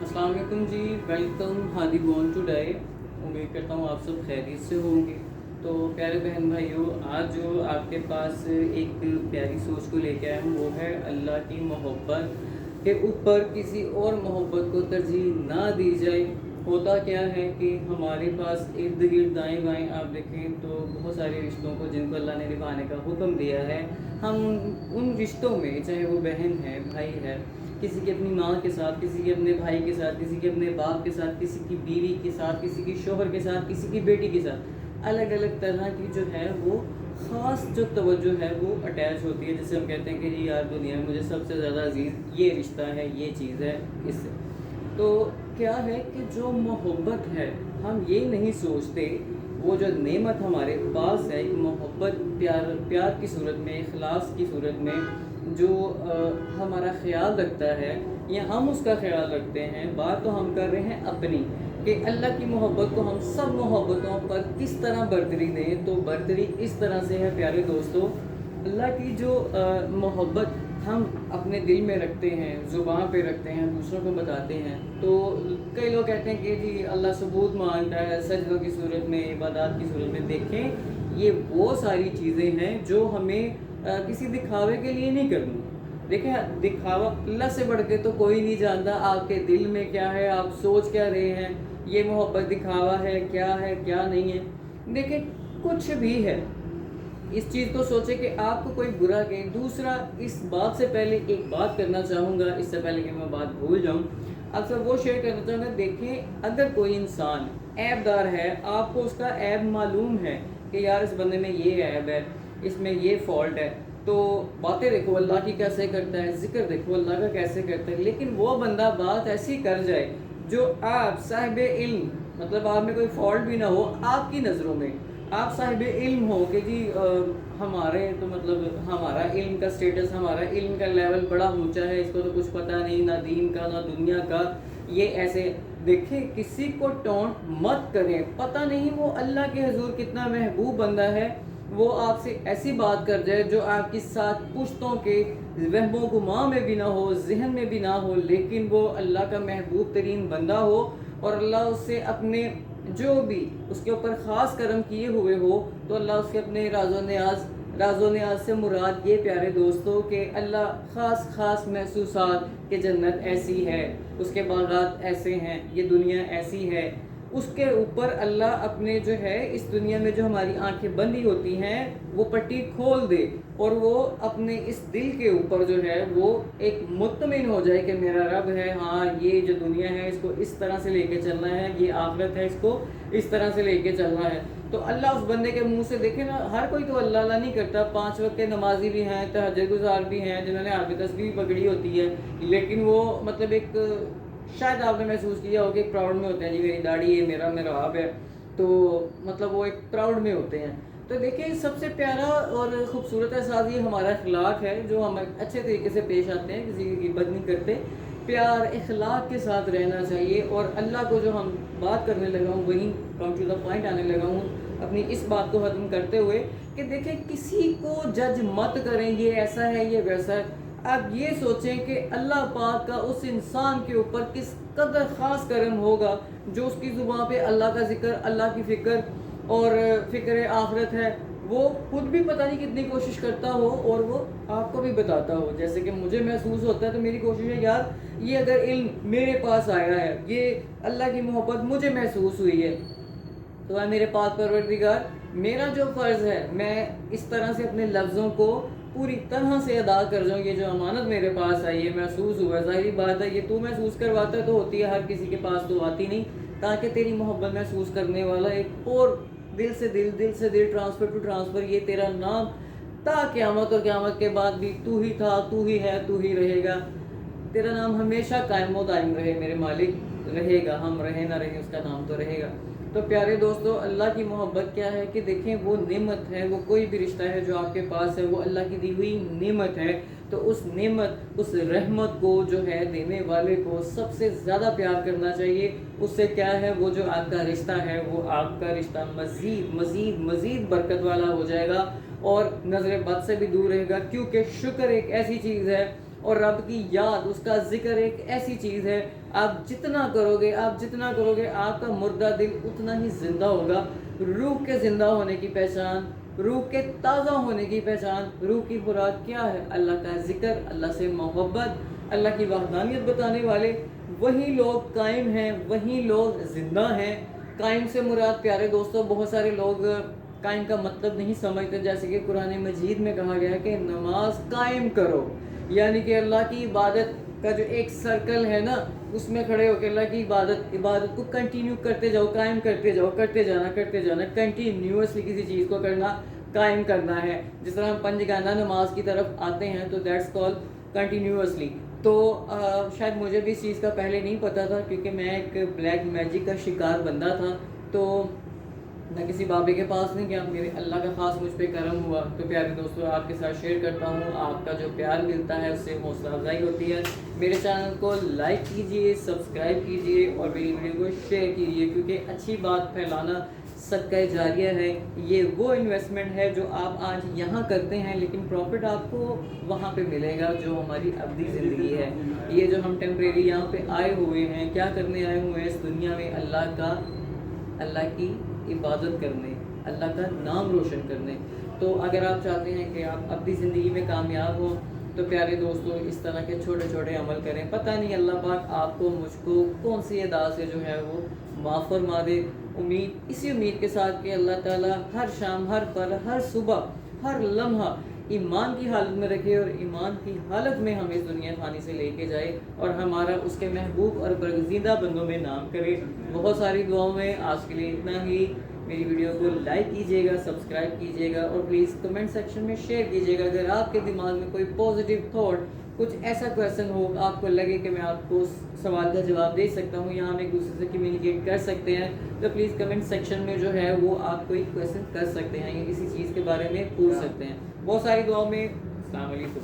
अस्सलाम वालेकुम जी, welcome Hadi born to die. उम्मीद करता हूँ आप सब खैरियत से होंगे। तो प्यारे बहन भाइयों, आज जो आपके पास एक प्यारी सोच को लेके आया हूँ वो है अल्लाह की मोहब्बत के ऊपर किसी और मोहब्बत को तरजीह ना दी जाए। होता क्या है कि हमारे पास इर्द गिर्द दाएँ बाएँ आप देखें तो बहुत सारे रिश्तों को जिनको अल्लाह ने निभाने का हुक्म दिया है, हम उन रिश्तों में, चाहे वो बहन है, भाई है, किसी की अपनी माँ के साथ, किसी के अपने भाई के साथ, किसी के अपने बाप के साथ, किसी की बीवी के साथ, किसी की शोहर के साथ, किसी की बेटी के साथ, अलग अलग तरह की जो है वो ख़ास जो तवज्जो है वो अटैच होती है। जैसे हम कहते हैं कि जी यार, दुनिया में मुझे सबसे ज़्यादा अजीज़ ये रिश्ता है, ये चीज़ है इससे। तो क्या है कि जो मोहब्बत है, हम ये नहीं सोचते वो जो नेमत हमारे पास है, एक मोहब्बत, प्यार की सूरत में, इखलास की सूरत में जो हमारा ख्याल रखता है या हम उसका ख्याल रखते हैं। बात तो हम कर रहे हैं अपनी, कि अल्लाह की मोहब्बत को हम सब मोहब्बतों पर किस तरह बरतरी दें। तो बरतरी इस तरह से है प्यारे दोस्तों, अल्लाह की जो मोहब्बत हम अपने दिल में रखते हैं, ज़ुबान पे रखते हैं, दूसरों को बताते हैं। तो कई लोग कहते हैं कि जी अल्लाह सबूत मांगता है सजदों की सूरत में, इबादत की सूरत में। देखें, ये वो सारी चीज़ें हैं जो हमें किसी दिखावे के लिए नहीं करनी। देखें, दिखावा अल्लाह से बढ़ के तो कोई नहीं जानता आपके दिल में क्या है, आप सोच क्या रहे हैं। ये मोहब्बत दिखावा है क्या नहीं है। देखें, कुछ भी है, इस चीज़ को सोचे कि आपको कोई बुरा कहे। दूसरा, इस बात से पहले एक बात करना चाहूँगा, इससे पहले कि मैं बात भूल जाऊँ, आपसे वो शेयर करना चाहूँगा। देखें, अगर कोई इंसान ऐबदार है, आपको उसका ऐब मालूम है कि यार इस बंदे में ये ऐब है, इसमें ये फॉल्ट है, तो बातें देखो अल्लाह की कैसे करता है, जिक्र देखो अल्लाह का कैसे करता है। लेकिन वो बंदा बात ऐसी कर जाए जो आप साहिब इल्म, मतलब आप में कोई फॉल्ट भी ना हो, आपकी नज़रों में आप साहिब इल्म हो कि जी हमारे तो मतलब हमारा इल्म का स्टेटस, हमारा इल्म का लेवल बड़ा ऊंचा है, इसको तो कुछ पता नहीं, ना दीन का ना दुनिया का, ये ऐसे। देखें, किसी को टोंट मत करें, पता नहीं वो अल्लाह के हुजूर कितना महबूब बंदा है। वो आपसे ऐसी बात कर जाए जो आपकी साथ पुश्तों के वहमो गुमा में भी ना हो, जहन में भी ना हो, लेकिन वो अल्लाह का महबूब तरीन बंदा हो और अल्लाह उससे अपने जो भी उसके ऊपर ख़ास करम किए हुए हो, तो अल्लाह उसके अपने राज़ो न्याज से मुराद ये प्यारे दोस्तों कि अल्लाह ख़ास महसूसात कि जन्नत ऐसी है, उसके बागात ऐसे हैं, ये दुनिया ऐसी है, उसके ऊपर अल्लाह अपने जो है इस दुनिया में जो हमारी आंखें बंदी होती हैं वो पट्टी खोल दे और वो अपने इस दिल के ऊपर जो है वो एक मुत्तमिन हो जाए कि मेरा रब है, हाँ ये जो दुनिया है इसको इस तरह से लेके चलना है, ये आखिरत है इसको इस तरह से लेके चलना है। तो अल्लाह उस बंदे के मुंह से, देखे ना, हर कोई तो अल्लाह अल्लाह नहीं करता। 5 वक्त के नमाजी भी हैं, तहज्जुद गुज़ार भी हैं, जिन्होंने आरबी तस्बीह पकड़ी होती है, लेकिन वो मतलब एक, शायद आपने महसूस किया हो कि एक प्राउड में होते हैं, जी मेरी दाढ़ी है, मेरा आप है, तो मतलब वो एक प्राउड में होते हैं। तो देखिए, सबसे प्यारा और ख़ूबसूरत एहसास ये हमारा अखलाक है, जो हम अच्छे तरीके से पेश आते हैं, किसी की गिबत नहीं करते, प्यार इखलाक के साथ रहना चाहिए। और अल्लाह को जो हम बात करने लगा हूँ, वहीं कम टू द पॉइंट आने लगा हूँ अपनी इस बात को ख़त्म करते हुए कि देखिए, किसी को जज मत करें, ये ऐसा है ये वैसा है। आप ये सोचें कि अल्लाह पाक का उस इंसान के ऊपर किस कदर ख़ास करम होगा जो उसकी ज़ुबान पे अल्लाह का ज़िक्र, अल्लाह की फ़िक्र और फ़िक्र आखिरत है, वो खुद भी पता नहीं कितनी कोशिश करता हो और वो आपको भी बताता हो। जैसे कि मुझे महसूस होता है, तो मेरी कोशिश है यार, ये अगर इल्म मेरे पास आया है, ये अल्लाह की मोहब्बत मुझे महसूस हुई है, तो है मेरे पाक परवरदिगार, मेरा जो फ़र्ज़ है मैं इस तरह से अपने लफ्ज़ों को पूरी तरह से अदा कर जाऊँ। ये जो अमानत मेरे पास आई है, महसूस हुआ, ज़ाहिर बात है ये तू महसूस करवाता है तो होती है, हर किसी के पास तो आती नहीं। ताकि तेरी मोहब्बत महसूस करने वाला एक और दिल से दिल, ट्रांसफ़र टू ट्रांसफ़र, ये तेरा नाम ता क़यामत और क़यामत के बाद भी तू ही था, तू ही है, तू ही रहेगा। तेरा नाम हमेशा कायम व दायम रहे मेरे मालिक, रहेगा, हम रहे ना रहे उसका नाम तो रहेगा। तो प्यारे दोस्तों, अल्लाह की मोहब्बत क्या है कि देखें, वो नेमत है, वो कोई भी रिश्ता है जो आपके पास है वो अल्लाह की दी हुई नेमत है। तो उस नेमत, उस रहमत को जो है देने वाले को सबसे ज़्यादा प्यार करना चाहिए। उससे क्या है, वो जो आपका रिश्ता है वो आपका रिश्ता मज़ीद मज़ीद मज़ीद बरकत वाला हो जाएगा और नज़र बद से भी दूर रहेगा। क्योंकि शुक्र एक ऐसी चीज़ है اور رب کی یاد، اس کا ذکر ایک ایسی چیز ہے، آپ جتنا کرو گے آپ کا مردہ دل اتنا ہی زندہ ہوگا۔ روح کے زندہ ہونے کی پہچان، روح کے تازہ ہونے کی پہچان، روح کی خوراک کیا ہے؟ اللہ کا ذکر، اللہ سے محبت، اللہ کی وحدانیت بتانے والے وہی لوگ قائم ہیں، وہی لوگ زندہ ہیں۔ قائم سے مراد پیارے دوستوں، بہت سارے لوگ قائم کا مطلب نہیں سمجھتے، جیسے کہ قرآن مجید میں کہا گیا ہے کہ نماز قائم کرو، یعنی کہ اللہ کی عبادت کا جو ایک سرکل ہے نا، اس میں کھڑے ہو کے اللہ کی عبادت کو کنٹینیو کرتے جاؤ، قائم کرتے جاؤ، کرتے جانا کنٹینیوسلی کسی چیز کو کرنا، قائم کرنا ہے۔ جس طرح ہم پنجگانہ نماز کی طرف آتے ہیں تو دیٹس کال کنٹینیوسلی۔ تو شاید مجھے بھی اس چیز کا پہلے نہیں پتہ تھا، کیونکہ میں ایک بلیک میجک کا شکار بندہ تھا، تو میں کسی بابے کے پاس نہیں گیا، میرے اللہ کا خاص مجھ پہ کرم ہوا۔ تو پیارے دوستوں، آپ کے ساتھ شیئر کرتا ہوں، آپ کا جو پیار ملتا ہے اس سے حوصلہ افزائی ہوتی ہے۔ میرے چینل کو لائک کیجئے، سبسکرائب کیجئے اور میری ویڈیو کو شیئر کیجئے، کیونکہ اچھی بات پھیلانا صدقہ جاریہ ہے۔ یہ وہ انویسٹمنٹ ہے جو آپ آج یہاں کرتے ہیں، لیکن پروفٹ آپ کو وہاں پہ ملے گا جو ہماری ابدی زندگی ہے۔ یہ جو ہم ٹیمپریری یہاں پہ آئے ہوئے ہیں، کیا کرنے آئے ہوئے ہیں اس دنیا میں؟ اللہ کی عبادت کرنے، اللہ کا نام روشن کرنے۔ تو اگر آپ چاہتے ہیں کہ آپ اپنی زندگی میں کامیاب ہوں تو پیارے دوستوں اس طرح کے چھوٹے چھوٹے عمل کریں۔ پتہ نہیں اللہ پاک آپ کو، مجھ کو کون سی ادا سے جو ہے وہ معاف فرما دے۔ اسی امید کے ساتھ کہ اللہ تعالیٰ ہر شام، ہر پل، ہر صبح، ہر لمحہ ایمان کی حالت میں رکھے اور ایمان کی حالت میں ہم اس دنیا فانی سے لے کے جائے اور ہمارا اس کے محبوب اور برگزیدہ بندوں میں نام کرے۔ بہت ساری دعاؤں میں آج کے لیے اتنا ہی۔ میری ویڈیو کو لائک کیجیے گا، سبسکرائب کیجیے گا اور پلیز کمنٹ سیکشن میں شیئر کیجیے گا۔ اگر آپ کے دماغ میں کوئی پازیٹیو تھاٹ، کچھ ایسا کویسچن ہو، آپ کو لگے کہ میں آپ کو اس سوال کا جواب دے سکتا ہوں یا ہم ایک دوسرے سے کمیونیکیٹ کر سکتے ہیں، تو پلیز کمنٹ سیکشن میں جو ہے وہ آپ کوئی کویسچن کر سکتے ہیں یا کسی چیز کے بارے میں پوچھ سکتے ہیں۔ بہت ساری دعاؤں میں السلام علیکم۔